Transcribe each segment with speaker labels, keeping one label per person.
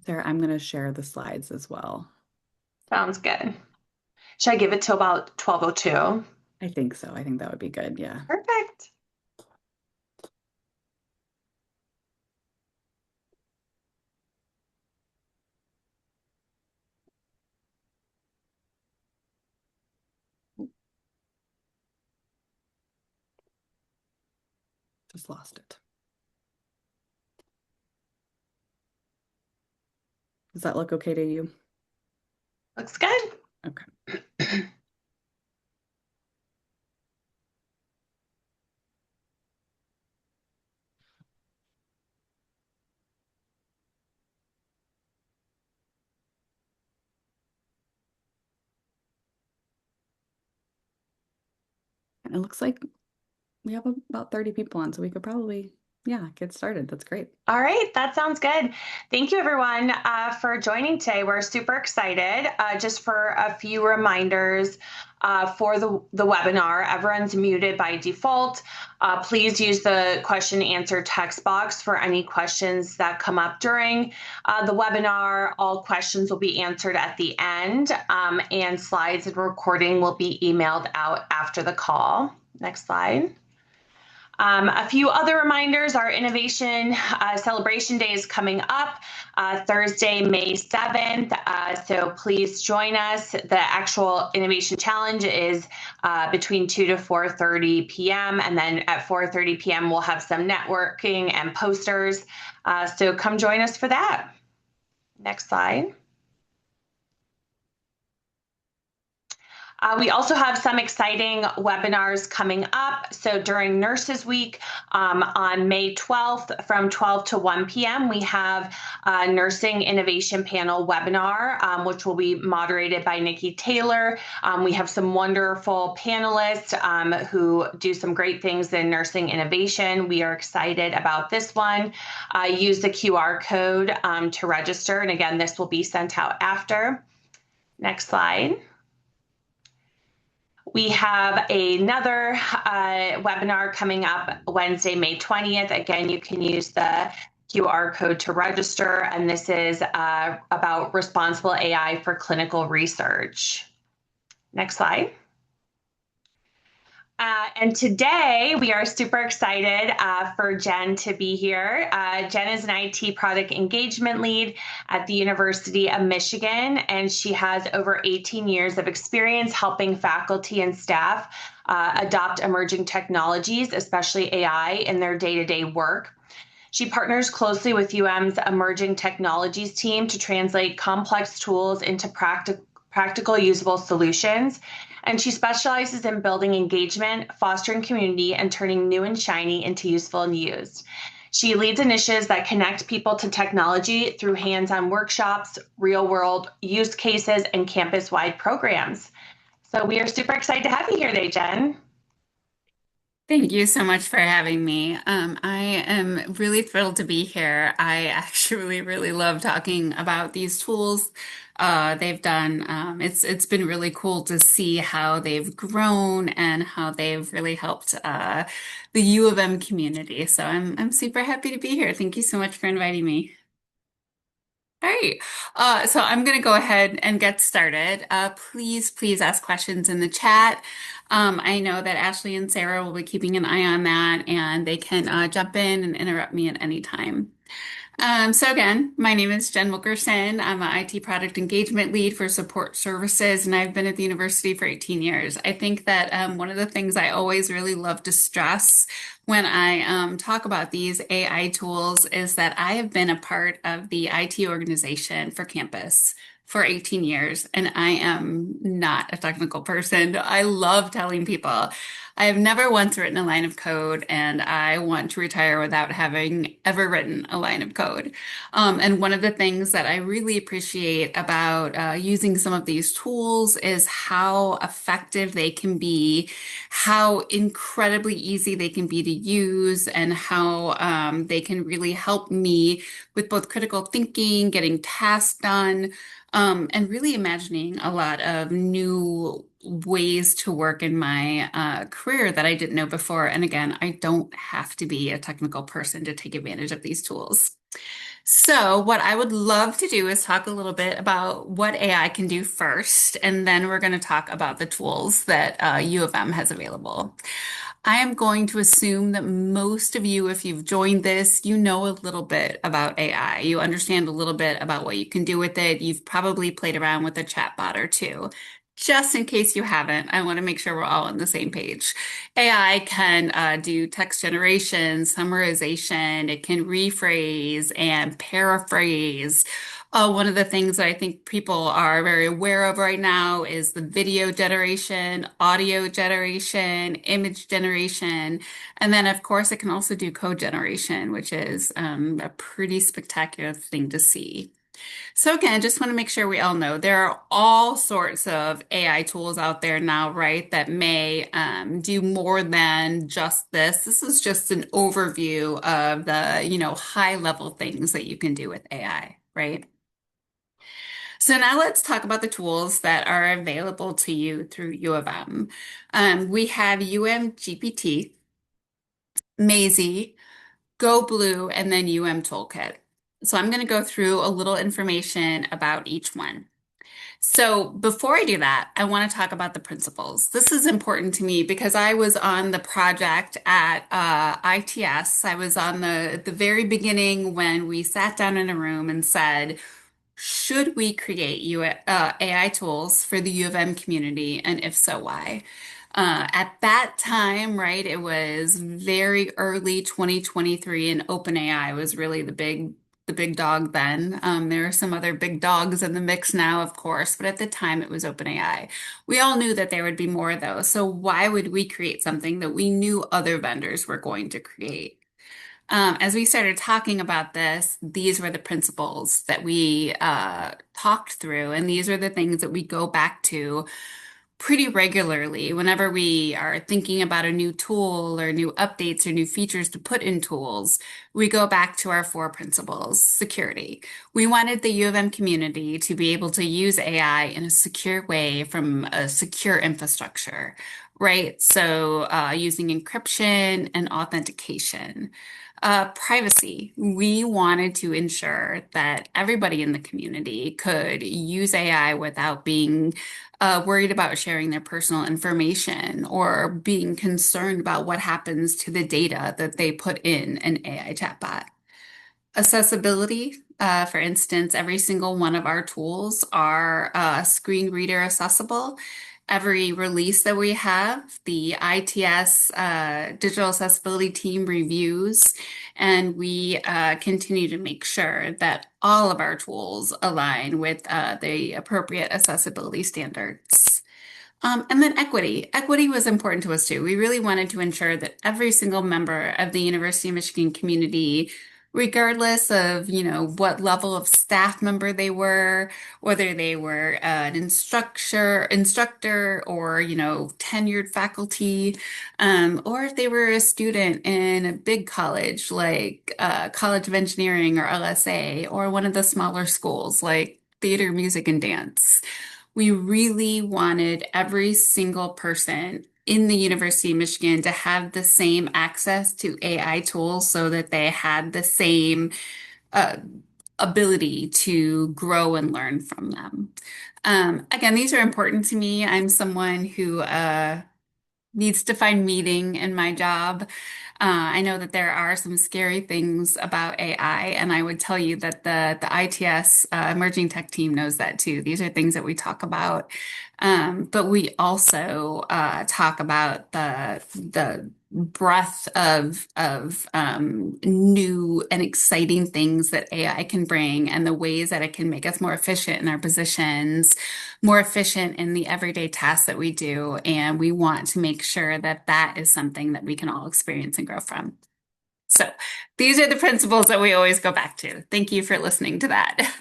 Speaker 1: Sarah, I'm going to share the slides as well.
Speaker 2: Sounds good. Should I give it till about 12:02?
Speaker 1: I think so. I think that would be good. Yeah.
Speaker 2: Perfect.
Speaker 1: Just lost it. Does that look okay to you?
Speaker 2: Looks good.
Speaker 1: Okay. And it looks like we have about 30 people on, so we could probably, yeah, get started. That's great.
Speaker 2: All right, that sounds good. Thank you, everyone, for joining today. We're super excited. Just for a few reminders for the webinar, everyone's muted by default. Please use the question and answer text box for any questions that come up during the webinar. All questions will be answered at the end, and slides and recording will be emailed out after the call. Next slide. A few other reminders, our Innovation Celebration Day is coming up Thursday, May 7th. So please join us. The actual Innovation Challenge is between 2 to 4:30 p.m. And then at 4:30 p.m. we'll have some networking and posters. So come join us for that. Next slide. We also have some exciting webinars coming up. So during Nurses Week on May 12th from 12 to 1 p.m., we have a Nursing Innovation Panel webinar, which will be moderated by Nikki Taylor. We have some wonderful panelists who do some great things in nursing innovation. We are excited about this one. Use the QR code to register. And again, this will be sent out after. Next slide. We have another webinar coming up Wednesday, May 20th. Again, you can use the QR code to register, and this is about responsible AI for clinical research. Next slide. And today we are super excited for Jen to be here. Jen is an IT product engagement lead at the University of Michigan, and she has over 18 years of experience helping faculty and staff adopt emerging technologies, especially AI, in their day-to-day work. She partners closely with UM's emerging technologies team to translate complex tools into practical, usable solutions. And she specializes in building engagement, fostering community, and turning new and shiny into useful and used. She leads initiatives that connect people to technology through hands-on workshops, real-world use cases, and campus-wide programs. So we are super excited to have you here today, Jen.
Speaker 3: Thank you so much for having me. I am really thrilled to be here. I actually really love talking about these tools they've done. It's been really cool to see how they've grown and how they've really helped the U of M community. So I'm super happy to be here. Thank you so much for inviting me. All right. So I'm going to go ahead and get started. Please ask questions in the chat. I know that Ashley and Sarah will be keeping an eye on that, and they can jump in and interrupt me at any time. So again, my name is Jen Wilkerson. I'm an IT product engagement lead for support services, and I've been at the university for 18 years. I think that one of the things I always really love to stress when I talk about these AI tools is that I have been a part of the IT organization for campus for 18 years, and I am not a technical person. I love telling people I have never once written a line of code, and I want to retire without having ever written a line of code. And one of the things that I really appreciate about using some of these tools is how effective they can be, how incredibly easy they can be to use, and how they can really help me with both critical thinking, getting tasks done, and really imagining a lot of new ways to work in my career that I didn't know before. And again, I don't have to be a technical person to take advantage of these tools. So, what I would love to do is talk a little bit about what AI can do first, and then we're going to talk about the tools that U of M has available. I am going to assume that most of you, if you've joined this, you know a little bit about AI. You understand a little bit about what you can do with it. You've probably played around with a chatbot or two. Just in case you haven't, I want to make sure we're all on the same page. AI can do text generation, summarization, it can rephrase and paraphrase. One of the things that I think people are very aware of right now is the video generation, audio generation, image generation, and then, of course, it can also do code generation, which is a pretty spectacular thing to see. So again, I just want to make sure we all know there are all sorts of AI tools out there now, right, that may do more than just this. This is just an overview of the, high level things that you can do with AI, right? So now let's talk about the tools that are available to you through U of M. We have UM GPT, Maisie, Go Blue, and then UM Toolkit. So I'm going to go through a little information about each one. So before I do that, I want to talk about the principles. This is important to me because I was on the project at ITS. I was on the very beginning when we sat down in a room and said, should we create AI tools for the U of M community? And if so, why? At that time, right, it was very early 2023, and OpenAI was really the big dog then. There are some other big dogs in the mix now, of course, but at the time it was OpenAI. We all knew that there would be more though. So why would we create something that we knew other vendors were going to create? As we started talking about this, these were the principles that we talked through, and these are the things that we go back to pretty regularly whenever we are thinking about a new tool or new updates or new features to put in tools. We go back to our four principles. Security. We wanted the U of M community to be able to use AI in a secure way from a secure infrastructure, right? So using encryption and authentication. Privacy. We wanted to ensure that everybody in the community could use AI without being worried about sharing their personal information or being concerned about what happens to the data that they put in an AI chatbot. Accessibility, for instance, every single one of our tools are screen reader accessible. Every release that we have, the ITS digital accessibility team reviews, and we continue to make sure that all of our tools align with the appropriate accessibility standards. And then equity. Equity was important to us too. We really wanted to ensure that every single member of the University of Michigan community, regardless of, what level of staff member they were, whether they were an instructor or, tenured faculty, or if they were a student in a big college like College of Engineering or LSA, or one of the smaller schools like theater, music, and dance. We really wanted every single person in the University of Michigan to have the same access to AI tools so that they had the same uh, ability to grow and learn from them. Again, these are important to me. I'm someone who needs to find meaning in my job. I know that there are some scary things about AI, and I would tell you that the ITS emerging tech team knows that too. These are things that we talk about, but we also talk about the breadth of new and exciting things that AI can bring, and the ways that it can make us more efficient in our positions, more efficient in the everyday tasks that we do. And we want to make sure that that is something that we can all experience and grow from. So these are the principles that we always go back to. Thank you for listening to that.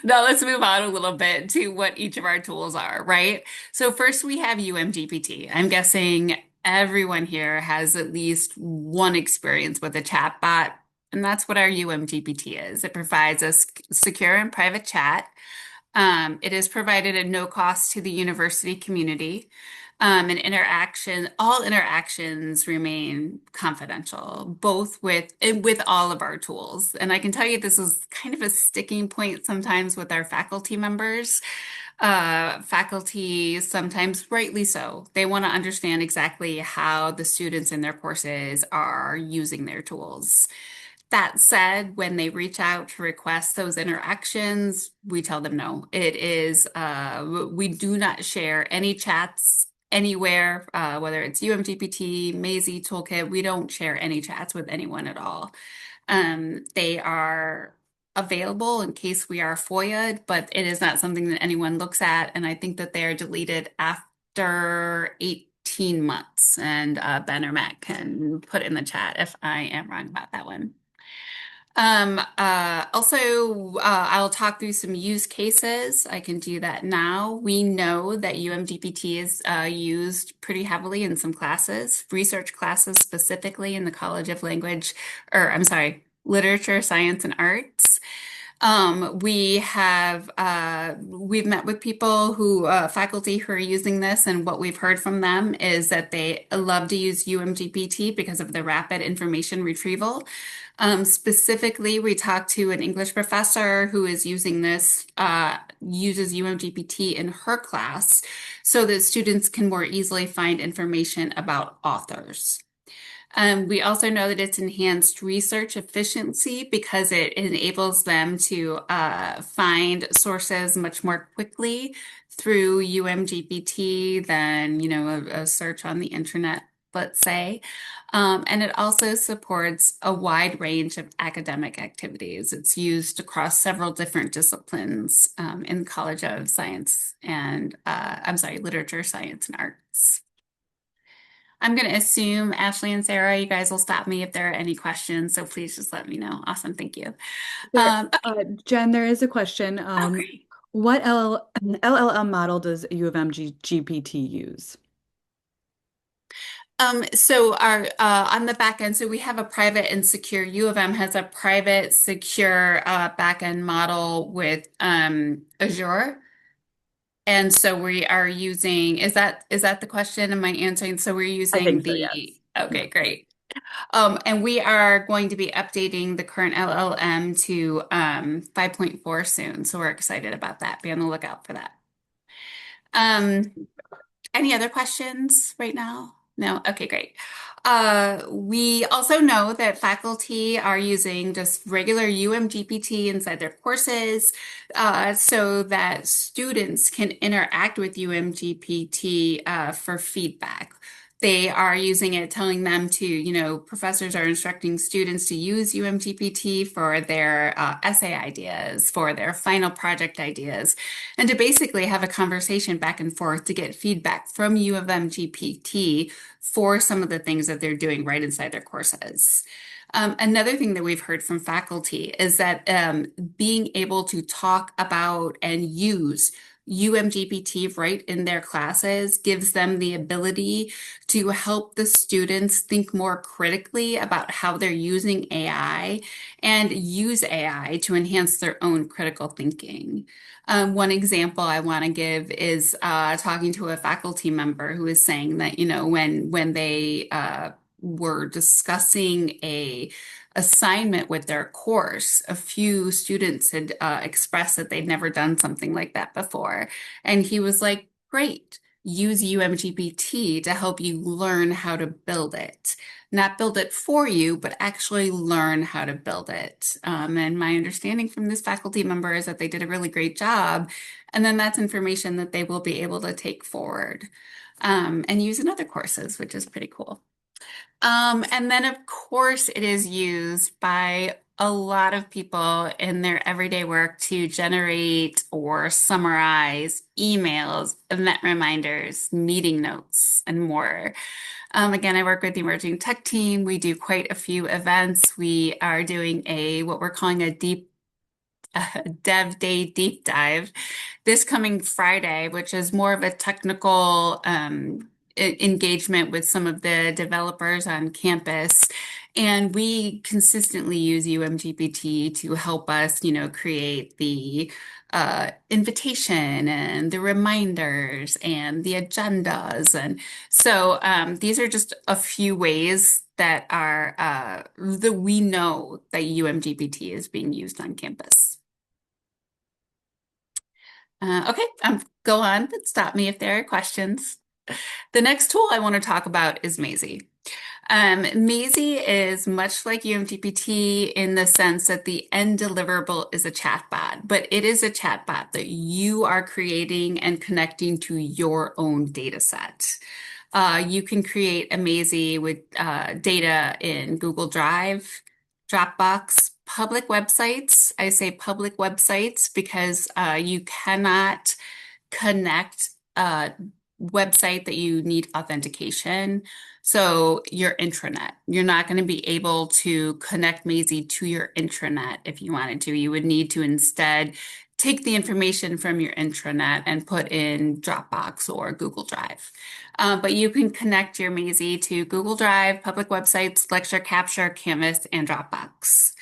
Speaker 3: Now let's move on a little bit to what each of our tools are, right? So first we have UMGPT. I'm guessing everyone here has at least one experience with a chatbot, and that's what our UMGPT is. It provides us secure and private chat. It is provided at no cost to the university community. And all interactions remain confidential, both with all of our tools. And I can tell you this is kind of a sticking point sometimes with our faculty members. Faculty, sometimes rightly so, they want to understand exactly how the students in their courses are using their tools. That said, when they reach out to request those interactions, we tell them no. We do not share any chats anywhere, whether it's UMGPT, Maisie, Toolkit, we don't share any chats with anyone at all. They are available in case we are FOIA'd, but it is not something that anyone looks at. And I think that they are deleted after 18 months. And Ben or Matt can put in the chat if I am wrong about that one. I'll talk through some use cases. I can do that now. We know that UMGPT is used pretty heavily in some classes, research classes specifically in the College of Literature, Science, and Arts. We've met with people faculty who are using this, and what we've heard from them is that they love to use UMGPT because of the rapid information retrieval. Specifically, we talked to an English professor who is using this, uses UMGPT in her class so that students can more easily find information about authors. We also know that it's enhanced research efficiency because it enables them to find sources much more quickly through UMGPT than, a search on the internet, let's say. And it also supports a wide range of academic activities. It's used across several different disciplines in the College of Literature, Science, and Arts. I'm going to assume Ashley and Sarah, you guys will stop me if there are any questions. So please just let me know. Awesome. Thank you.
Speaker 1: Jen, there is a question.
Speaker 3: Okay.
Speaker 1: What LLM model does U of M GPT use?
Speaker 3: So our on the back end, so we have a private and secure. U of M has a private, secure back end model with Azure. And so we are using, is that the question? Am I answering? So we're
Speaker 1: I
Speaker 3: using
Speaker 1: think so, yes.
Speaker 3: okay, great. And we are going to be updating the current LLM to 5.4 soon. So we're excited about that. Be on the lookout for that. Any other questions right now? No? Okay, great. We also know that faculty are using just regular UMGPT inside their courses so that students can interact with UMGPT for feedback. They are using it, telling them professors are instructing students to use UMGPT for their essay ideas, for their final project ideas, and to basically have a conversation back and forth to get feedback from U of M GPT for some of the things that they're doing right inside their courses. Another thing that we've heard from faculty is that being able to talk about and use UMGPT right in their classes gives them the ability to help the students think more critically about how they're using AI and use AI to enhance their own critical thinking. One example I want to give is talking to a faculty member who is saying that, when they were discussing a assignment with their course, a few students had expressed that they'd never done something like that before. And he was like, great, use UMGPT to help you learn how to build it. Not build it for you, but actually learn how to build it. And my understanding from this faculty member is that they did a really great job. And then that's information that they will be able to take forward and use in other courses, which is pretty cool. And then, of course, it is used by a lot of people in their everyday work to generate or summarize emails, event reminders, meeting notes, and more. Again, I work with the emerging tech team. We do quite a few events. We are doing what we're calling a Dev Day deep dive this coming Friday, which is more of a technical engagement with some of the developers on campus. And we consistently use UMGPT to help us, create the invitation and the reminders and the agendas. And so these are just a few ways that are that we know that UMGPT is being used on campus. Okay, go on, but stop me if there are questions. The next tool I want to talk about is Maisie. Maisie is much like UMGPT in the sense that the end deliverable is a chatbot, but it is a chatbot that you are creating and connecting to your own data set. You can create a Maisie with data in Google Drive, Dropbox, public websites. I say public websites because you cannot connect a website that you need authentication. So your intranet, you're not going to be able to connect Maisie to your intranet if you wanted to. You would need to instead take the information from your intranet and put in Dropbox or Google Drive. But you can connect your Maisie to Google Drive, public websites, Lecture Capture, Canvas, and Dropbox.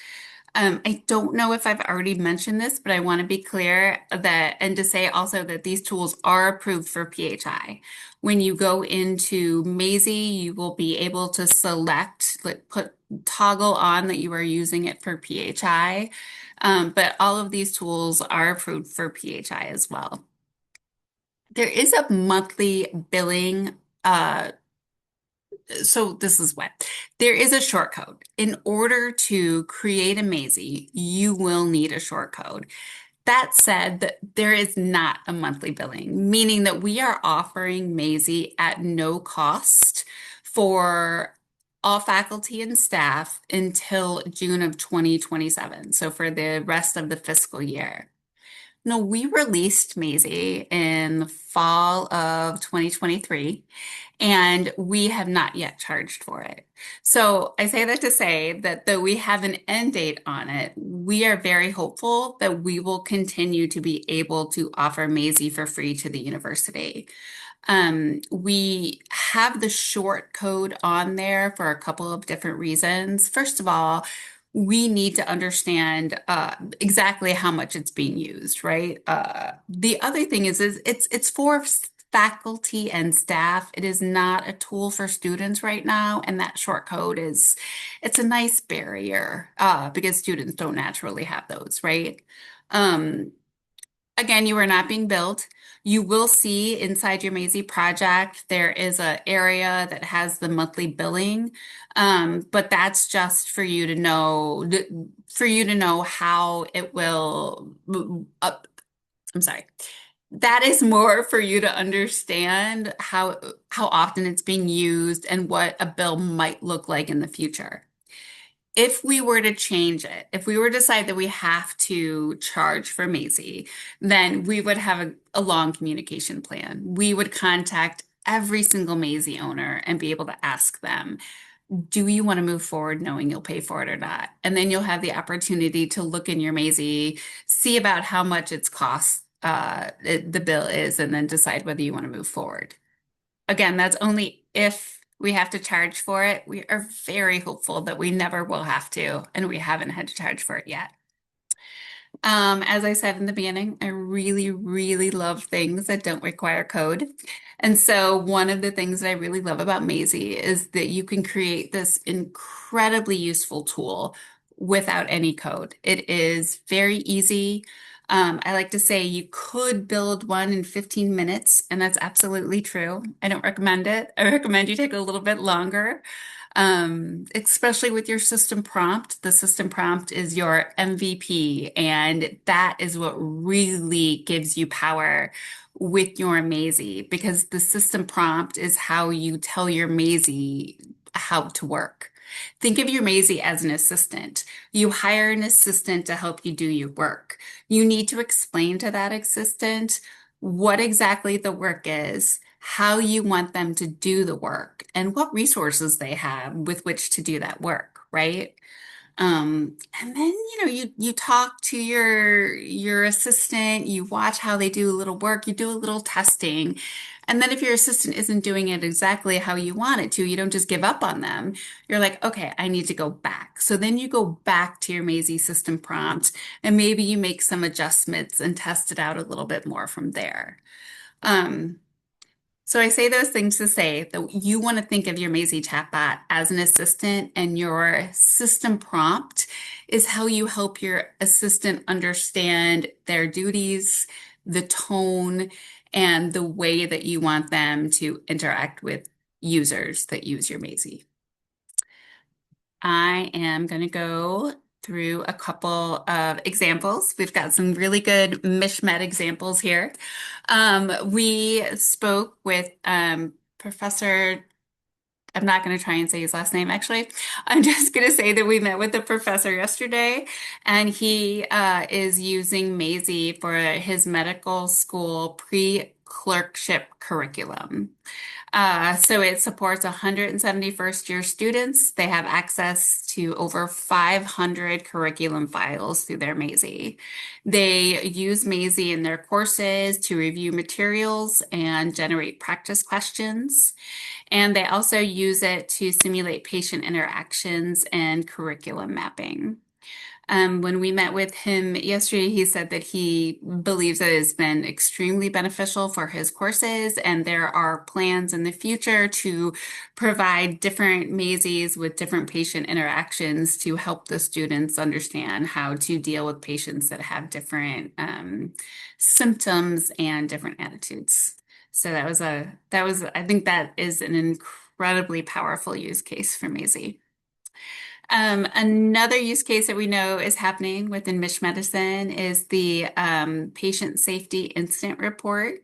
Speaker 3: I don't know if I've already mentioned this, but I want to be clear that, and to say also that these tools are approved for PHI. When you go into Maisie, you will be able to select, like toggle on that you are using it for PHI. But all of these tools are approved for PHI as well. There is a monthly billing so this is what there is a short code. In order to create a Maisie, you will need a short code. That said, there is not a monthly billing, meaning that we are offering Maisie at no cost for all faculty and staff until June of 2027. So for the rest of the fiscal year. No, we released Maisie in the fall of 2023, and we have not yet charged for it. So I say that to say that though we have an end date on it, we are very hopeful that we will continue to be able to offer Maisie for free to the university. We have the short code on there for a couple of different reasons. First of all, we need to understand exactly how much it's being used, right? The other thing is it's for faculty and staff. It is not a tool for students right now, and that short code it's a nice barrier because students don't naturally have those, right? Um, Again, you are not being billed. You will see inside your Maisie project, there is an area that has the monthly billing, but that's just for you to know how it will. I'm sorry. That is more for you to understand how often it's being used and what a bill might look like in the future. If we were to change it, if we were to decide that we have to charge for Maisie, then we would have a long communication plan. We would contact every single Maisie owner and be able to ask them, do you want to move forward knowing you'll pay for it or not? And then you'll have the opportunity to look in your Maisie, see about how much it's cost, the bill is, and then decide whether you want to move forward. Again, that's only if we have to charge for it. We are very hopeful that we never will have to, and we haven't had to charge for it yet. As I said in the beginning, I really, really love things that don't require code. And so one of the things that I really love about Maisie is that you can create this incredibly useful tool without any code. It is very easy. I like to say you could build one in 15 minutes, and that's absolutely true. I don't recommend it. I recommend you take a little bit longer, especially with your system prompt. The system prompt is your MVP, and that is what really gives you power with your Maisie because the system prompt is how you tell your Maisie how to work. Think of your Maisie as an assistant. You hire an assistant to help you do your work. You need to explain to that assistant what exactly the work is, how you want them to do the work, and what resources they have with which to do that work, right? And then, you talk to your assistant, you watch how they do a little work, you do a little testing. And then if your assistant isn't doing it exactly how you want it to, you don't just give up on them. You're like, okay, I need to go back. So then you go back to your Maisie system prompt and maybe you make some adjustments and test it out a little bit more from there. Um, so I say those things to say that you want to think of your Maisie chatbot as an assistant, and your system prompt is how you help your assistant understand their duties, the tone, and the way that you want them to interact with users that use your Maisie. I am going to go through a couple of examples. We've got some really good Mishmet examples here. We spoke with Professor, I'm not going to try and say his last name, actually. I'm just going to say that we met with the professor yesterday, and he is using Maisie for his medical school pre-clerkship curriculum. So it supports 171st year students. They have access to over 500 curriculum files through their Maisie. They use Maisie in their courses to review materials and generate practice questions. And they also use it to simulate patient interactions and curriculum mapping. When we met with him yesterday, he said that he believes that it's been extremely beneficial for his courses, and there are plans in the future to provide different mazes with different patient interactions to help the students understand how to deal with patients that have different symptoms and different attitudes. So I think that is an incredibly powerful use case for Maisie. Another use case that we know is happening within Mish Medicine is the patient safety incident report.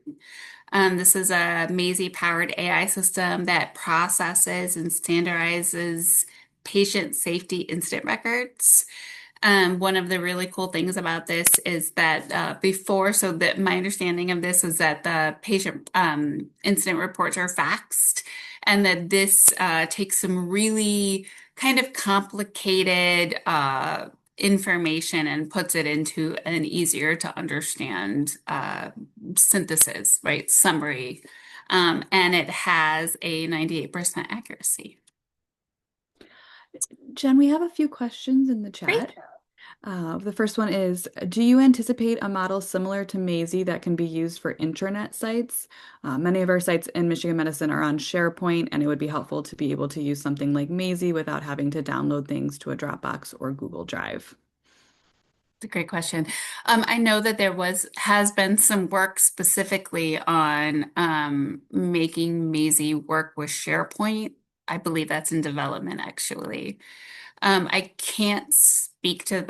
Speaker 3: This is a Maisie-powered AI system that processes and standardizes patient safety incident records. One of the really cool things about this is that so that my understanding of this is that the patient incident reports are faxed, and that this takes some really kind of complicated information and puts it into an easier to understand synthesis, right? Summary. And it has a 98% accuracy.
Speaker 1: Jen, we have a few questions in the
Speaker 3: Great.
Speaker 1: chat. The first one is, do you anticipate a model similar to Maisie that can be used for intranet sites? Many of our sites in Michigan Medicine are on SharePoint, and it would be helpful to be able to use something like Maisie without having to download things to a Dropbox or Google Drive.
Speaker 3: It's a great question. I know that has been some work specifically on making Maisie work with SharePoint. I believe that's in development, actually. I can't speak to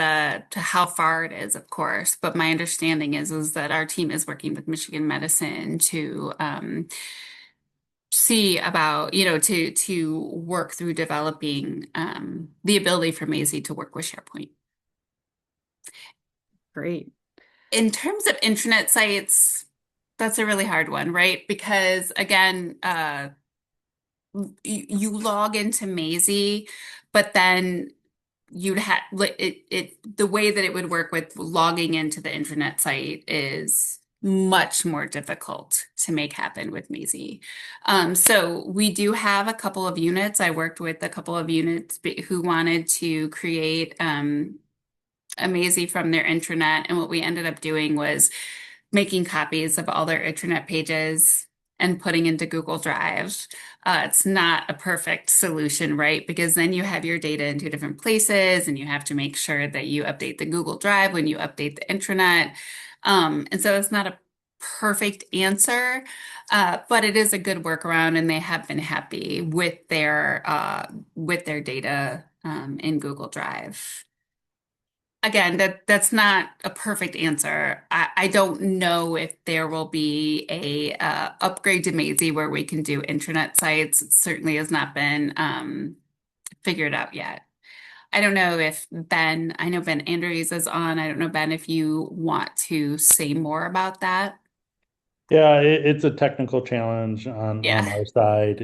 Speaker 3: to how far it is, of course, but my understanding is that our team is working with Michigan Medicine to see about, to work through developing the ability for Maisie to work with SharePoint.
Speaker 1: Great.
Speaker 3: In terms of intranet sites, that's a really hard one, right? Because again, you log into Maisie, but then you'd have the way that it would work with logging into the intranet site is much more difficult to make happen with Maisie. So we do have a couple of units. I worked with a couple of units who wanted to create a Maisie from their intranet, and what we ended up doing was making copies of all their intranet pages and putting into Google Drive. It's not a perfect solution, right? Because then you have your data in two different places, and you have to make sure that you update the Google Drive when you update the intranet. And so it's not a perfect answer, but it is a good workaround, and they have been happy with their data in Google Drive. Again, that's not a perfect answer. I don't know if there will be a upgrade to Maisie where we can do intranet sites. It certainly has not been figured out yet. I don't know if I know Ben Andrews is on. I don't know, Ben, if you want to say more about that.
Speaker 4: Yeah, it's a technical challenge on
Speaker 3: Yeah.
Speaker 4: our side.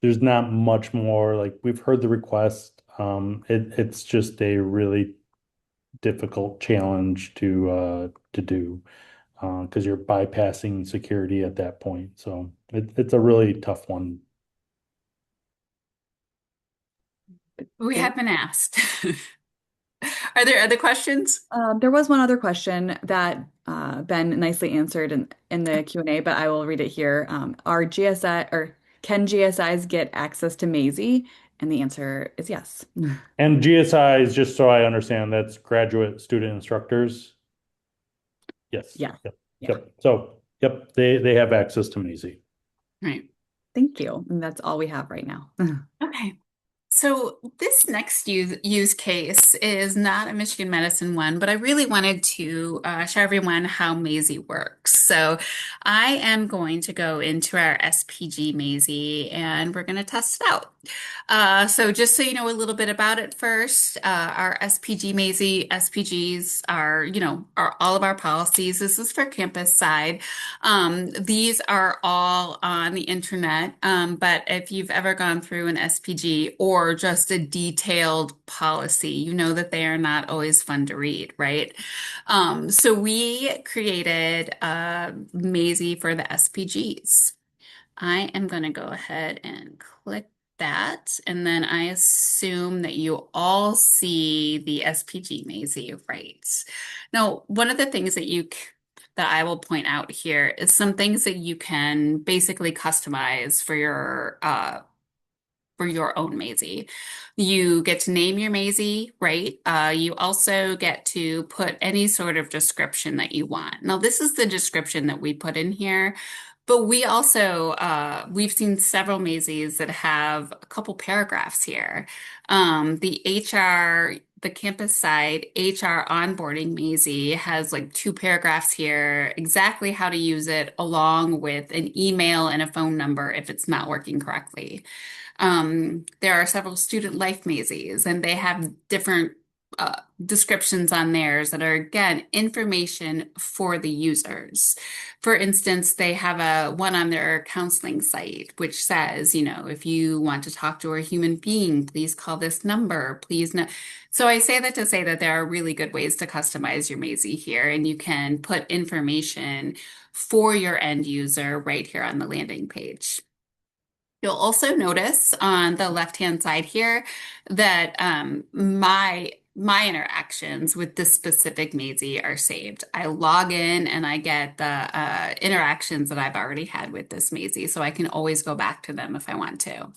Speaker 4: There's not much more. Like we've heard the request. It's just a really difficult challenge to do because you're bypassing security at that point. So it's a really tough one.
Speaker 3: We
Speaker 1: Thank
Speaker 3: have been asked. Are there other questions?
Speaker 1: There was one other question that Ben nicely answered in the Q&A, but I will read it here. Are GSI or can GSIs get access to Maisie? And the answer is yes.
Speaker 4: And GSI is just so I understand, that's graduate student instructors. Yes.
Speaker 1: Yeah.
Speaker 4: Yep.
Speaker 1: Yeah.
Speaker 4: Yep. So, yep, they have access to Maisie.
Speaker 3: Right.
Speaker 1: Thank you. And that's all we have right now.
Speaker 3: Okay. So this next use case is not a Michigan medicine one, but I really wanted to show everyone how Maisie works. So I am going to go into our SPG Maisie and we're going to test it out. So just so you know a little bit about it first, our SPG Maisie, SPGs are, are all of our policies. This is for campus side. These are all on the internet, but if you've ever gone through an SPG or just a detailed policy, you know that they are not always fun to read, right? So we created Maisie for the SPGs. I am going to go ahead and click that, and then I assume that you all see the SPG Maisie, right? Now, one of the things that I will point out here is some things that you can basically customize for your own Maisie. You get to name your Maisie, right? You also get to put any sort of description that you want. Now, this is the description that we put in here, but we also we've seen several Maisies that have a couple paragraphs here. The campus side HR onboarding Maisie has like two paragraphs here, exactly how to use it, along with an email and a phone number if it's not working correctly. There are several student life mazes, and they have different descriptions on theirs that are, again, information for the users. For instance, they have a one on their counseling site, which says, if you want to talk to a human being, please call this number, please no. So I say that to say that there are really good ways to customize your Maisie here, and you can put information for your end user right here on the landing page. You'll also notice on the left-hand side here that my interactions with this specific Maisie are saved. I log in and I get the interactions that I've already had with this Maisie, so I can always go back to them if I want to.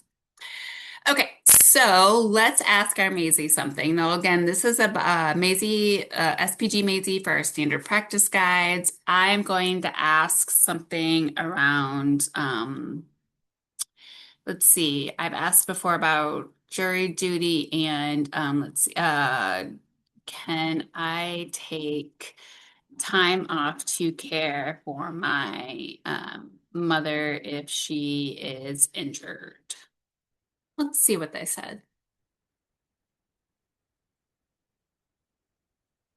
Speaker 3: Okay, so let's ask our Maisie something. Now, again, this is a Maisie, SPG Maisie for our standard practice guides. I'm going to ask something around. Let's see. I've asked before about jury duty and let's see. Can I take time off to care for my mother if she is injured? Let's see what they said.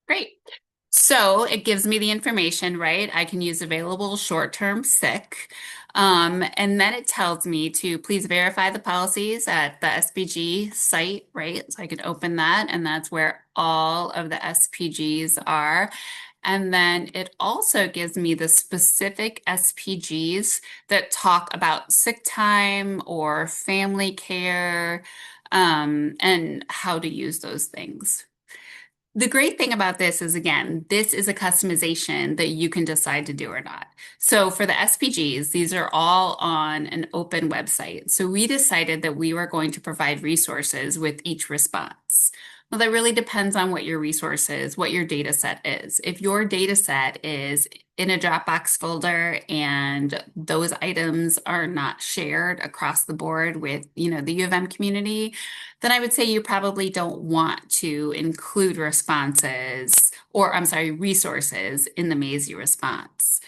Speaker 3: Great. So it gives me the information, right? I can use available short-term sick. And then it tells me to please verify the policies at the SPG site, right? So I can open that, and that's where all of the SPGs are. And then it also gives me the specific SPGs that talk about sick time or family care, and how to use those things. The great thing about this is, again, this is a customization that you can decide to do or not. So for the SPGs, these are all on an open website. So we decided that we were going to provide resources with each response. Well, that really depends on what your resource is, what your data set is. If your data set is in a Dropbox folder and those items are not shared across the board with, the U of M community, then I would say you probably don't want to include responses, or I'm sorry, resources in the Maisie response.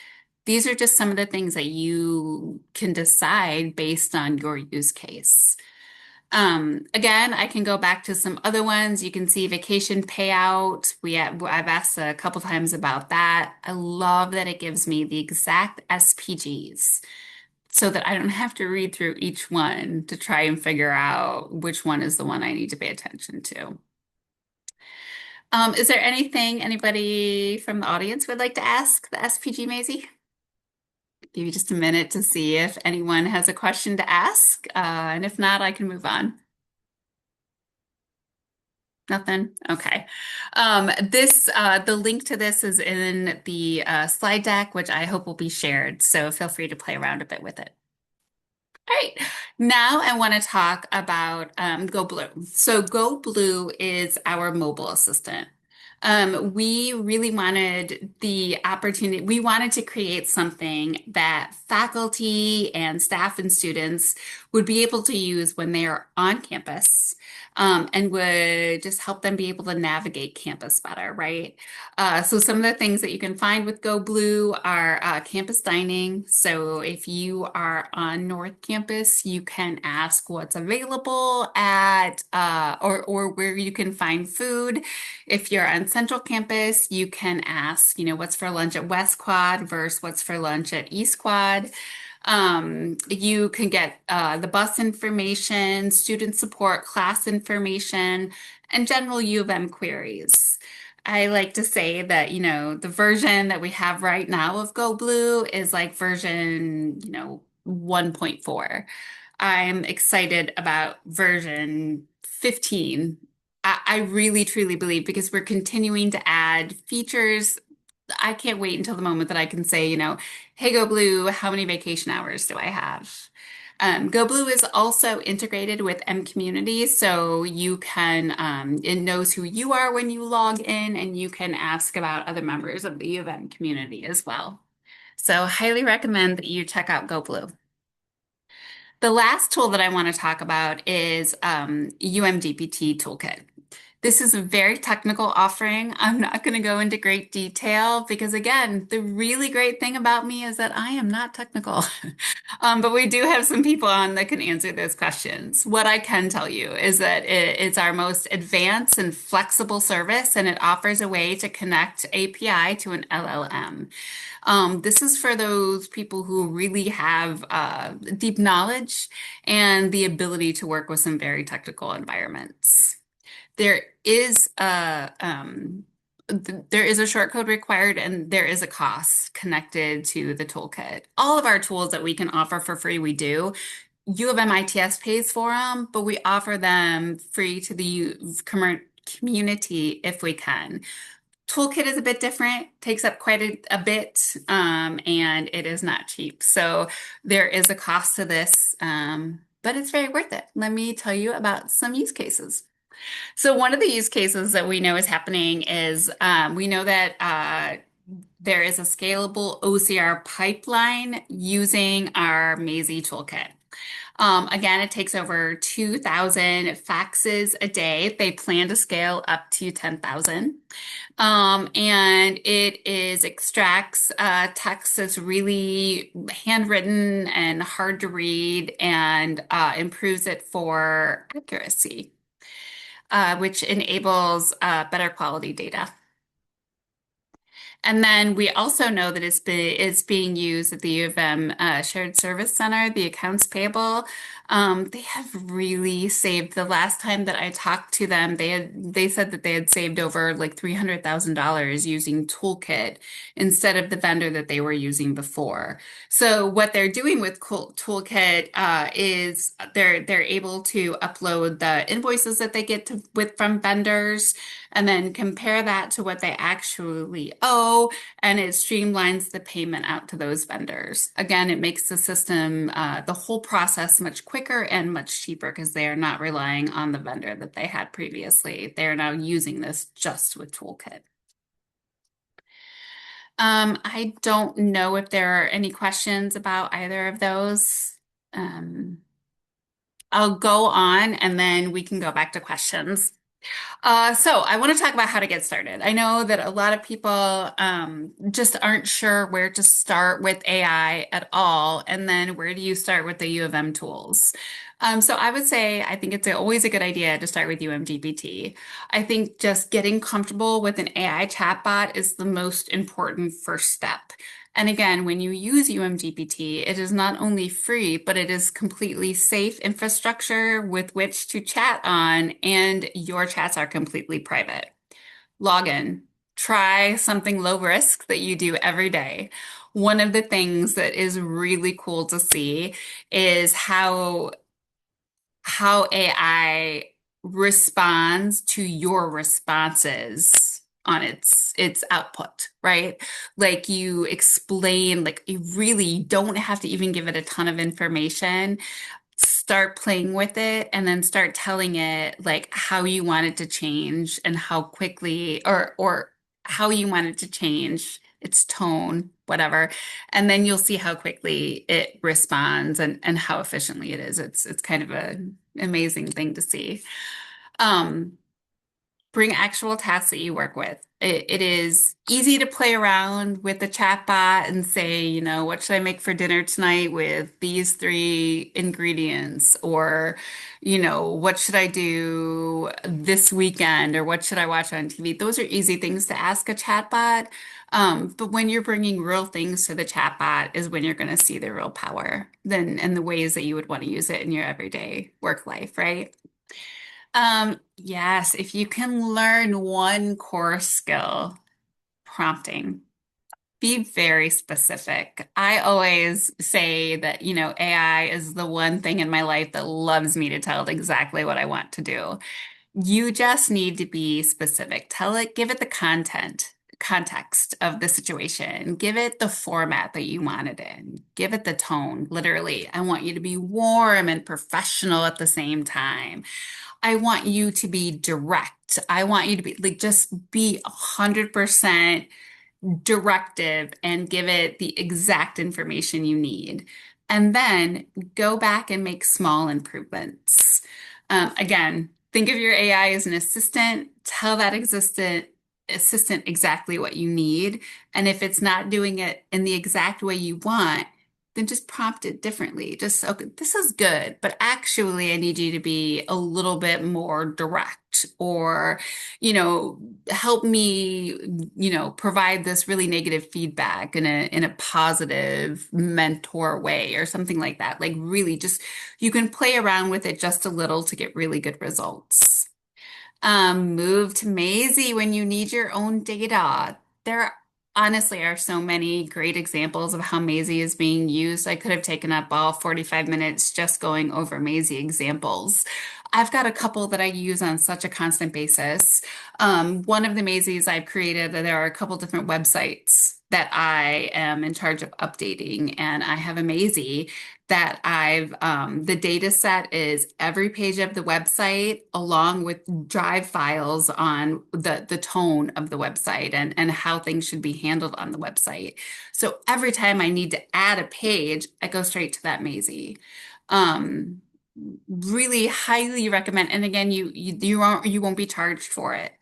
Speaker 3: These are just some of the things that you can decide based on your use case. Again, I can go back to some other ones. You can see vacation payout. I've asked a couple times about that. I love that it gives me the exact SPGs. so that I don't have to read through each one to try and figure out which one is the one I need to pay attention to. Is there anything anybody from the audience would like to ask the SPG Maisie? Give you just a minute to see if anyone has a question to ask, and if not, I can move on. Nothing? Okay. The link to this is in the slide deck, which I hope will be shared. So feel free to play around a bit with it. All right. Now I want to talk about Go Blue. So Go Blue is our mobile assistant. We really wanted the opportunity, we wanted to create something that faculty and staff and students would be able to use when they are on campus, and would just help them be able to navigate campus better, right? So some of the things that you can find with Go Blue are campus dining. So if you are on North Campus, you can ask what's available at or where you can find food. If you're on Central Campus, you can ask, what's for lunch at West Quad versus what's for lunch at East Quad. You can get the bus information, student support, class information, and general U of M queries. I like to say that, the version that we have right now of Go Blue is like version, 1.4. I'm excited about version 15. I really truly believe because we're continuing to add features. I can't wait until the moment that I can say, hey, Go Blue, how many vacation hours do I have? Go Blue is also integrated with M Community, so you can, it knows who you are when you log in, and you can ask about other members of the U of M community as well. So highly recommend that you check out Go Blue. The last tool that I want to talk about is UMGPT Toolkit. This is a very technical offering. I'm not going to go into great detail because, again, the really great thing about me is that I am not technical. But we do have some people on that can answer those questions. What I can tell you is that it's our most advanced and flexible service, and it offers a way to connect API to an LLM. This is for those people who really have deep knowledge and the ability to work with some very technical environments. There is a there is a short code required, and there is a cost connected to the toolkit. All of our tools that we can offer for free, we do. U of M ITS pays for them, but we offer them free to the community if we can. Toolkit is a bit different, takes up quite a bit, and it is not cheap. So there is a cost to this, but it's very worth it. Let me tell you about some use cases. So one of the use cases that we know is happening is we know that there is a scalable OCR pipeline using our Maisie toolkit. Again, it takes over 2,000 faxes a day. They plan to scale up to 10,000. And extracts text that's really handwritten and hard to read and improves it for accuracy, which enables better quality data. And then we also know that it's being used at the U of M Shared Service Center, the accounts payable. They have really saved. The last time that I talked to them, they said that they had saved over like $300,000 using Toolkit instead of the vendor that they were using before. So what they're doing with Toolkit is they're able to upload the invoices that they get from vendors and then compare that to what they actually owe, and it streamlines the payment out to those vendors. Again, it makes the system, the whole process much quicker and much cheaper because they are not relying on the vendor that they had previously. They are now using this just with Toolkit. I don't know if there are any questions about either of those. I'll go on and then we can go back to questions. So I want to talk about how to get started. I know that a lot of people just aren't sure where to start with AI at all, and then where do you start with the U of M tools? So I would say I think it's always a good idea to start with UMGPT. I think just getting comfortable with an AI chatbot is the most important first step. And again, when you use UMGPT, it is not only free, but it is completely safe infrastructure with which to chat on, and your chats are completely private. Log in. Try something low risk that you do every day. One of the things that is really cool to see is how AI responds to your responses on its output, right? Like you explain, like you really don't have to even give it a ton of information. Start playing with it and then start telling it like how you want it to change and how quickly or how you want it to change its tone, whatever. And then you'll see how quickly it responds and how efficiently it is. It's kind of an amazing thing to see. Um, Bring actual tasks that you work with. It is easy to play around with the chatbot and say, what should I make for dinner tonight with these three ingredients? Or, what should I do this weekend? Or what should I watch on TV? Those are easy things to ask a chatbot. But when you're bringing real things to the chatbot is when you're going to see the real power then and the ways that you would want to use it in your everyday work life, right? Yes, if you can learn one core skill, prompting, be very specific. I always say that, AI is the one thing in my life that loves me to tell it exactly what I want to do. You just need to be specific. Tell it, give it the context of the situation. Give it the format that you want it in. Give it the tone, literally. I want you to be warm and professional at the same time. I want you to be direct. I want you to be like just be 100% directive and give it the exact information you need. And then go back and make small improvements. Again, think of your AI as an assistant. Tell that assistant exactly what you need. And if it's not doing it in the exact way you want, then just prompt it differently. Just, okay, this is good, but actually, I need you to be a little bit more direct or, help me, provide this really negative feedback in a positive mentor way or something like that. Like really just you can play around with it just a little to get really good results. Move to Maisie when you need your own data. There honestly are so many great examples of how Maisie is being used. I could have taken up all 45 minutes just going over Maisie examples. I've got a couple that I use on such a constant basis. One of the Maisies I've created, there are a couple different websites that I am in charge of updating, and I have a Maisie that the data set is every page of the website along with drive files on the tone of the website and how things should be handled on the website. So every time I need to add a page, I go straight to that Maisie. Um, Really highly recommend, and again, you won't be charged for it.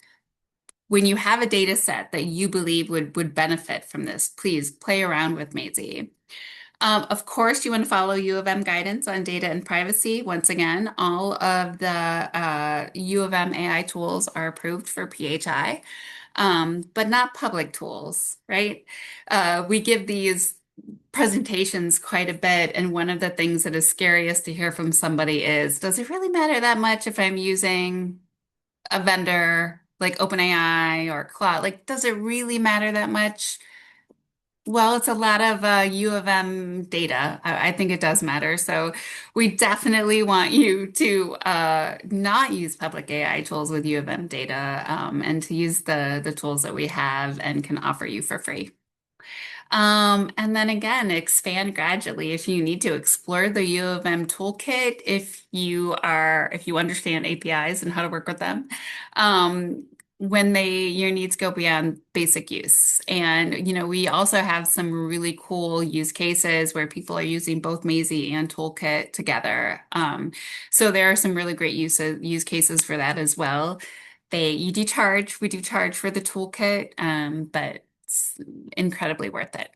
Speaker 3: When you have a data set that you believe would benefit from this, please play around with Maisie. Of course, you want to follow U of M guidance on data and privacy. Once again, all of the U of M AI tools are approved for PHI, but not public tools, right? We give these presentations quite a bit, and one of the things that is scariest to hear from somebody is, does it really matter that much if I'm using a vendor like OpenAI or Cloud? Like, does it really matter that much? Well, it's a lot of U of M data. I think it does matter. So we definitely want you to not use public AI tools with U of M data and to use the tools that we have and can offer you for free. And then again, expand gradually if you need to explore the U of M toolkit if you understand APIs and how to work with them. When your needs go beyond basic use. And we also have some really cool use cases where people are using both Maisie and Toolkit together. So there are some really great use cases for that as well. We do charge for the toolkit, but it's incredibly worth it.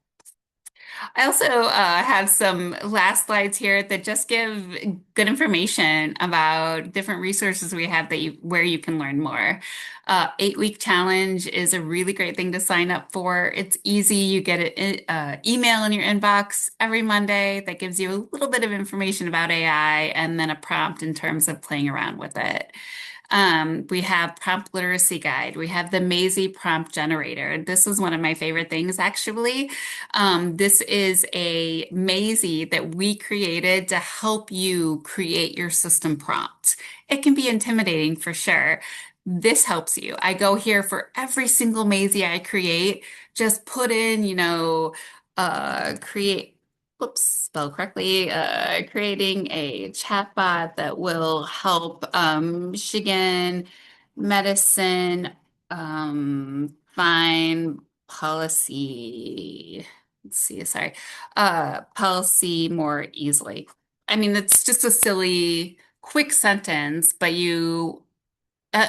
Speaker 3: I also have some last slides here that just give good information about different resources we have where you can learn more. 8-week challenge is a really great thing to sign up for. It's easy. You get an email in your inbox every Monday that gives you a little bit of information about AI and then a prompt in terms of playing around with it. We have prompt literacy guide. We have the Maisie prompt generator. This is one of my favorite things, actually. This is a Maisie that we created to help you create your system prompt. It can be intimidating for sure. This helps you. I go here for every single Maisie I create, just put in, create whoops, spell correctly, creating a chatbot that will help Michigan medicine find policy. Let's see, sorry, policy more easily. I mean, it's just a silly, quick sentence, but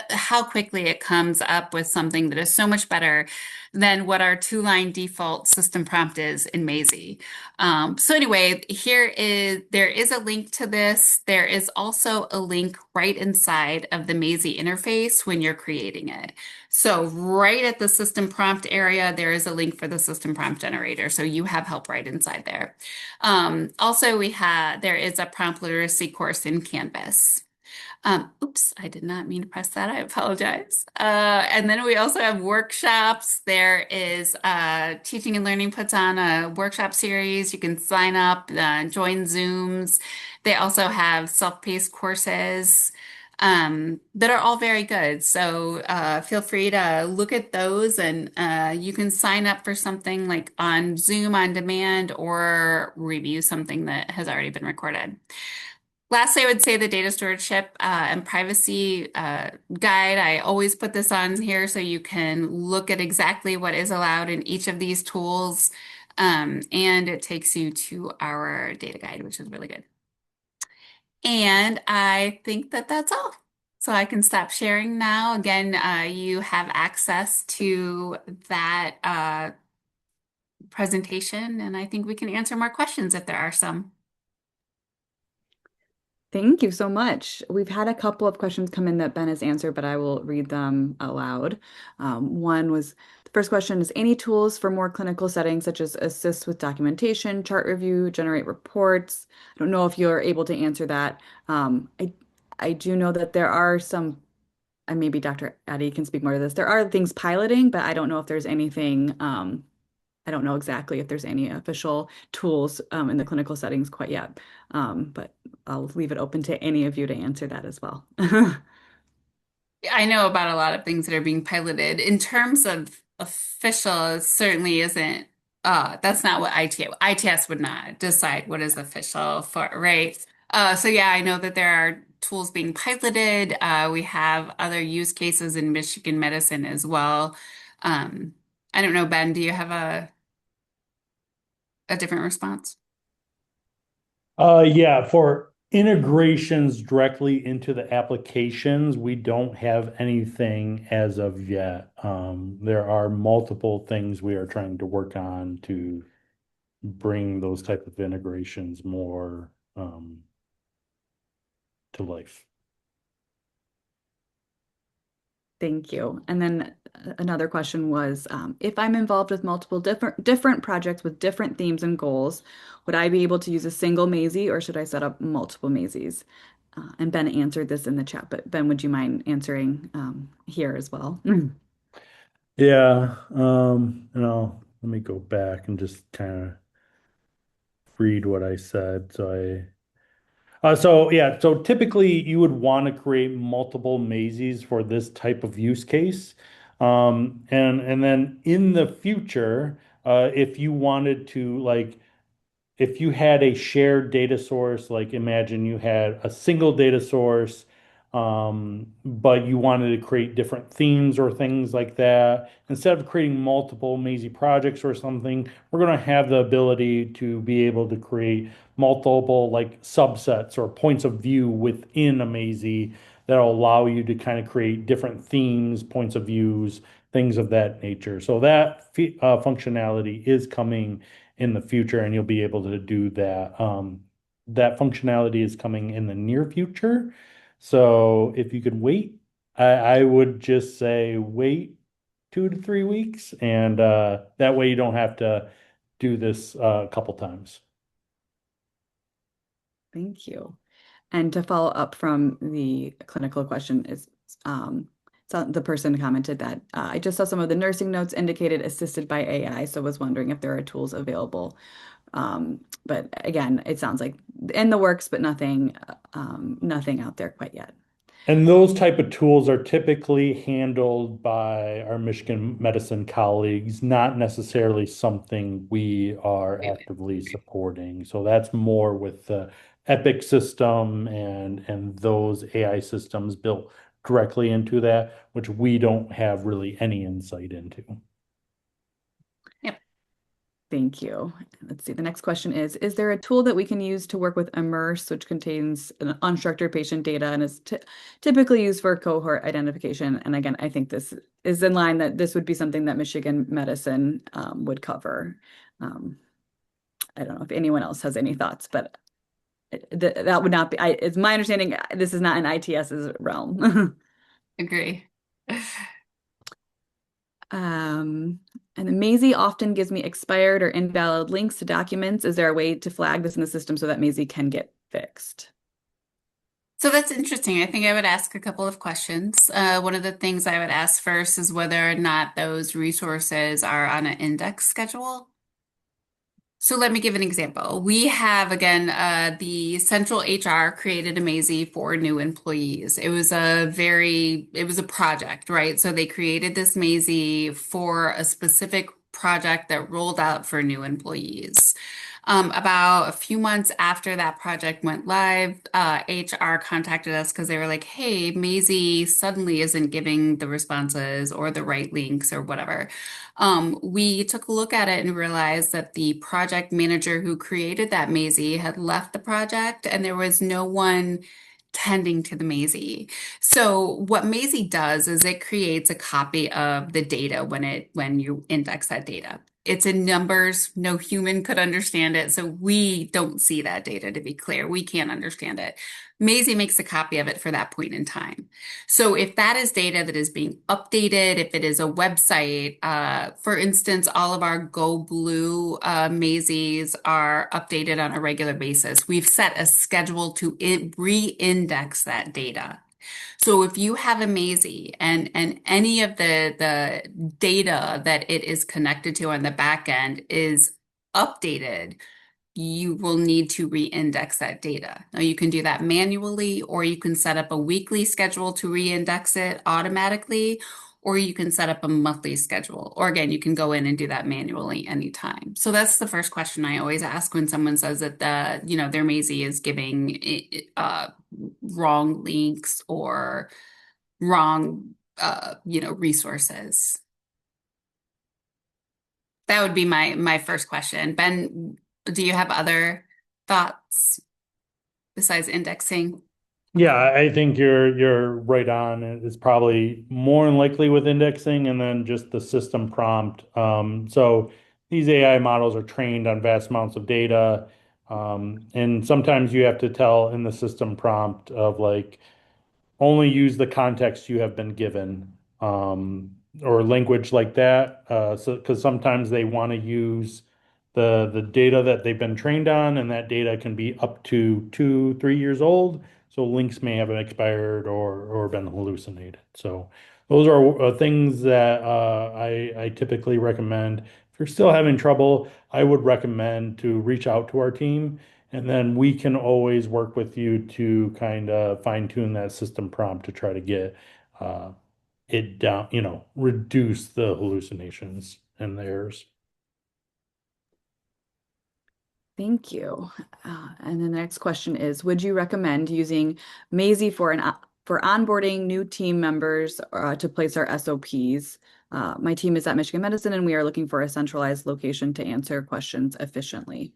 Speaker 3: how quickly it comes up with something that is so much better than what our two-line default system prompt is in Maisie. So anyway, there is a link to this. There is also a link right inside of the Maisie interface when you're creating it. So right at the system prompt area, there is a link for the system prompt generator. So you have help right inside there. Also, there is a prompt literacy course in Canvas. Oops, I did not mean to press that. I apologize. And then we also have workshops. There is Teaching and Learning puts on a workshop series. You can sign up, join Zooms. They also have self-paced courses that are all very good. So feel free to look at those and you can sign up for something like on Zoom on demand or review something that has already been recorded. Lastly, I would say the data stewardship and privacy guide. I always put this on here so you can look at exactly what is allowed in each of these tools. And it takes you to our data guide, which is really good. And I think that that's all. So I can stop sharing now. Again, you have access to that presentation, and I think we can answer more questions if there are some.
Speaker 1: Thank you so much. We've had a couple of questions come in that Ben has answered, but I will read them aloud. One was the first question is any tools for more clinical settings, such as assist with documentation, chart review, generate reports? I don't know if you're able to answer that. I do know that there are some, and maybe Dr. Addy can speak more to this. There are things piloting, but I don't know if there's anything, I don't know exactly if there's any official tools in the clinical settings quite yet. But I'll leave it open to any of you to answer that as well.
Speaker 3: I know about a lot of things that are being piloted. In terms of official, it certainly isn't, that's not what ITS would not decide what is official for, right? So yeah, I know that there are tools being piloted. We have other use cases in Michigan medicine as well. I don't know, Ben, do you have a different response?
Speaker 4: Yeah, for integrations directly into the applications, we don't have anything as of yet. There are multiple things we are trying to work on to bring those type of integrations more to life.
Speaker 1: Thank you. And then another question was, if I'm involved with multiple different projects with different themes and goals, would I be able to use a single Maisie or should I set up multiple Maisies? And Ben answered this in the chat, but Ben, would you mind answering here as well?
Speaker 4: Yeah, let me go back and just kind of read what I said. So yeah, so typically you would want to create multiple mazes for this type of use case. And then in the future, if you wanted to like if you had a shared data source, like imagine you had a single data source, but you wanted to create different themes or things like that, instead of creating multiple Maisie projects or something, we're going to have the ability to be able to create multiple like subsets or points of view within a Maisie that'll allow you to kind of create different themes, points of views, things of that nature. So that functionality is coming in the future, and you'll be able to do that. That functionality is coming in the near future. So if you could wait, I would just say wait 2 to 3 weeks, and that way you don't have to do this a couple times.
Speaker 1: Thank you. And to follow up from the clinical question is, so the person commented that I just saw some of the nursing notes indicated assisted by AI, so was wondering if there are tools available. But again, it sounds like in the works, but nothing out there quite yet.
Speaker 4: And those type of tools are typically handled by our Michigan medicine colleagues, not necessarily something we are actively supporting. So that's more with the Epic system and those AI systems built directly into that, which we don't have really any insight into.
Speaker 3: Yep.
Speaker 1: Thank you. Let's see. The next question is there a tool that we can use to work with Immerse, which contains an unstructured patient data and is typically used for cohort identification? And again, I think this is in line that this would be something that Michigan Medicine would cover. Um, I don't know if anyone else has any thoughts, but that would not be, it's my understanding, this is not in ITS's realm.
Speaker 3: Agree.
Speaker 1: Um, and the Maisie often gives me expired or invalid links to documents. Is there a way to flag this in the system so that Maisie can get fixed?
Speaker 3: So that's interesting. I think I would ask a couple of questions. One of the things I would ask first is whether or not those resources are on an index schedule. So let me give an example. We have, again, the central HR created a Maisie for new employees. It was a project, right? So they created this Maisie for a specific project that rolled out for new employees. About a few months after that project went live, HR contacted us because they were like, hey, Maisie suddenly isn't giving the responses or the right links or whatever. We took a look at it and realized that the project manager who created that Maisie had left the project and there was no one tending to the Maisie. So what Maisie does is it creates a copy of the data when you index that data. It's in numbers. No human could understand it. So we don't see that data, to be clear. We can't understand it. Maisie makes a copy of it for that point in time. So if that is data that is being updated, if it is a website, for instance, all of our Go Blue Maisies are updated on a regular basis. We've set a schedule to re-index that data. So if you have a Maisie and any of the data that it is connected to on the back end is updated, you will need to re-index that data. Now you can do that manually, or you can set up a weekly schedule to re-index it automatically, or you can set up a monthly schedule. Or again, you can go in and do that manually anytime. So that's the first question I always ask when someone says that their Maisie is giving wrong links or wrong resources. That would be my first question. Ben, do you have other thoughts besides indexing?
Speaker 4: Yeah, I think you're right on. It's probably more than likely with indexing and then just the system prompt. So these AI models are trained on vast amounts of data. And sometimes you have to tell in the system prompt of like, only use the context you have been given, or language like that. So because sometimes they want to use the data that they've been trained on, and that data can be up to 2, 3 years old. So links may have expired or been hallucinated. So those are things that I typically recommend. If you're still having trouble, I would recommend to reach out to our team, and then we can always work with you to kind of fine tune that system prompt to try to get uh, it down, reduce the hallucinations and the errors.
Speaker 1: Thank you. And then the next question is, would you recommend using Maisie for onboarding new team members to place our SOPs? My team is at Michigan Medicine, and we are looking for a centralized location to answer questions efficiently.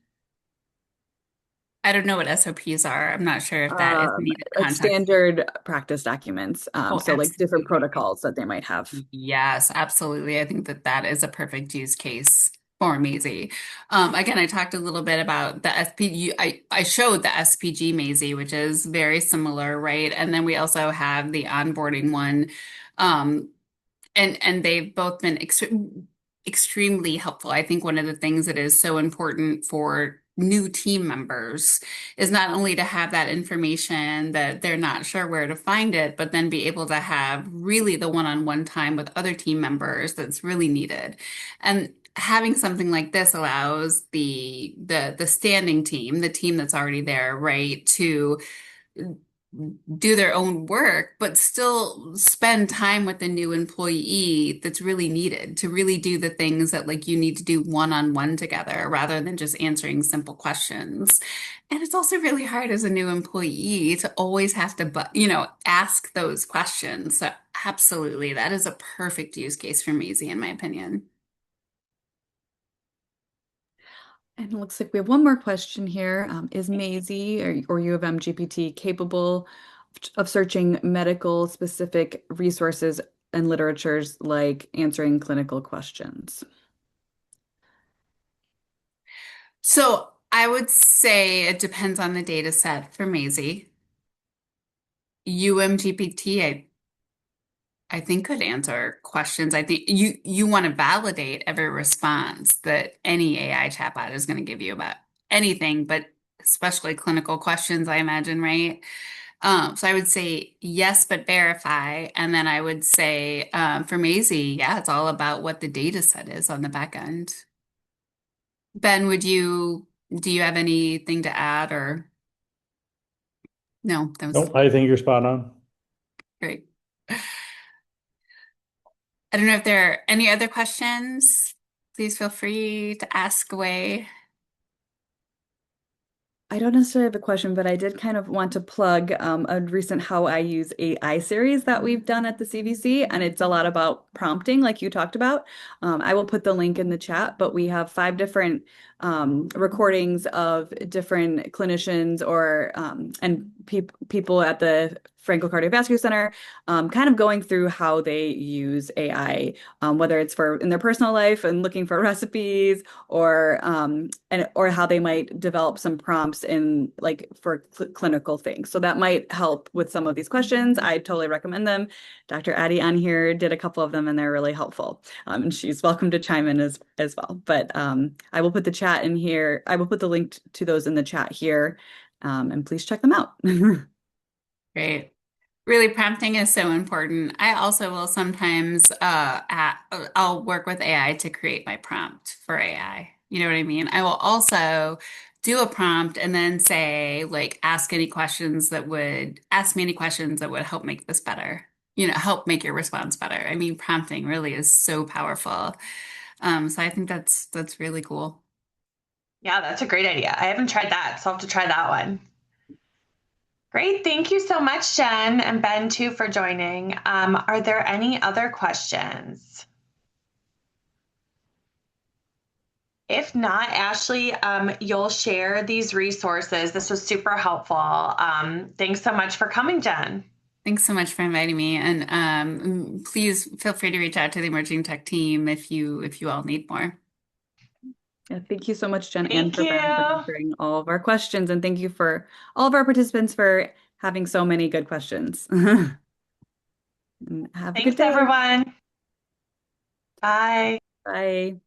Speaker 3: I don't know what SOPs are. I'm not sure if that is needed
Speaker 1: Like
Speaker 3: context.
Speaker 1: standard practice documents.
Speaker 3: Oh,
Speaker 1: So like different
Speaker 3: absolutely.
Speaker 1: protocols that they might have.
Speaker 3: Yes, absolutely. I think that that is a perfect use case. for Maisie. Again, I talked a little bit about the SPG. I showed the SPG Maisie, which is very similar, right? And then we also have the onboarding one. Um, and they've both been extremely helpful. I think one of the things that is so important for new team members is not only to have that information that they're not sure where to find it, but then be able to have really the one-on-one time with other team members that's really needed. And having something like this allows the standing team, the team that's already there, right, to do their own work, but still spend time with the new employee that's really needed to really do the things that like you need to do one-on-one together rather than just answering simple questions. And it's also really hard as a new employee to always have to, ask those questions. So absolutely, that is a perfect use case for Maisie, in my opinion.
Speaker 1: And it looks like we have one more question here. Is Maisie or U of M GPT capable of searching medical specific resources and literatures like answering clinical questions?
Speaker 3: So I would say it depends on the data set for Maisie. UMGPT, I think could answer questions. I think you want to validate every response that any AI chatbot is going to give you about anything, but especially clinical questions, I imagine, right? So I would say yes, but verify. And then I would say for Maisie, yeah, it's all about what the data set is on the back end. Ben, do you have anything to add or no? That was
Speaker 4: Nope, I think you're spot on.
Speaker 3: great. I don't know if there are any other questions. Please feel free to ask away.
Speaker 1: I don't necessarily have a question, but I did kind of want to plug a recent How I Use AI series that we've done at the CVC, and it's a lot about prompting, like you talked about. I will put the link in the chat, but we have 5 different recordings of different clinicians or and people at the Frankel Cardiovascular Center, kind of going through how they use AI, whether it's for in their personal life and looking for recipes or how they might develop some prompts in like for clinical things. So that might help with some of these questions. I totally recommend them. Dr. Addie on here did a couple of them and they're really helpful. And she's welcome to chime in as well. But I will put the chat in here. I will put the link to those in the chat here. And please check them out.
Speaker 3: Great. Really, prompting is so important. I also will sometimes I'll work with AI to create my prompt for AI. You know what I mean? I will also do a prompt and then say, like, ask me any questions that would help make this better. Help make your response better. I mean, prompting really is so powerful. So I think that's really cool.
Speaker 2: Yeah, that's a great idea. I haven't tried that, so I'll have to try that one. Great. Thank you so much, Jen and Ben, too, for joining. Are there any other questions? If not, Ashley, you'll share these resources. This was super helpful. Thanks so much for coming, Jen.
Speaker 3: Thanks so much for inviting me, and please feel free to reach out to the emerging tech team if you all need more.
Speaker 1: Yeah, thank you so much, Jen, and
Speaker 2: Thank
Speaker 1: for Ben for
Speaker 2: you.
Speaker 1: answering all of our questions. And thank you for all of our participants for having so many good questions. And have a good
Speaker 2: Thanks,
Speaker 1: day.
Speaker 2: everyone. Bye.
Speaker 1: Bye.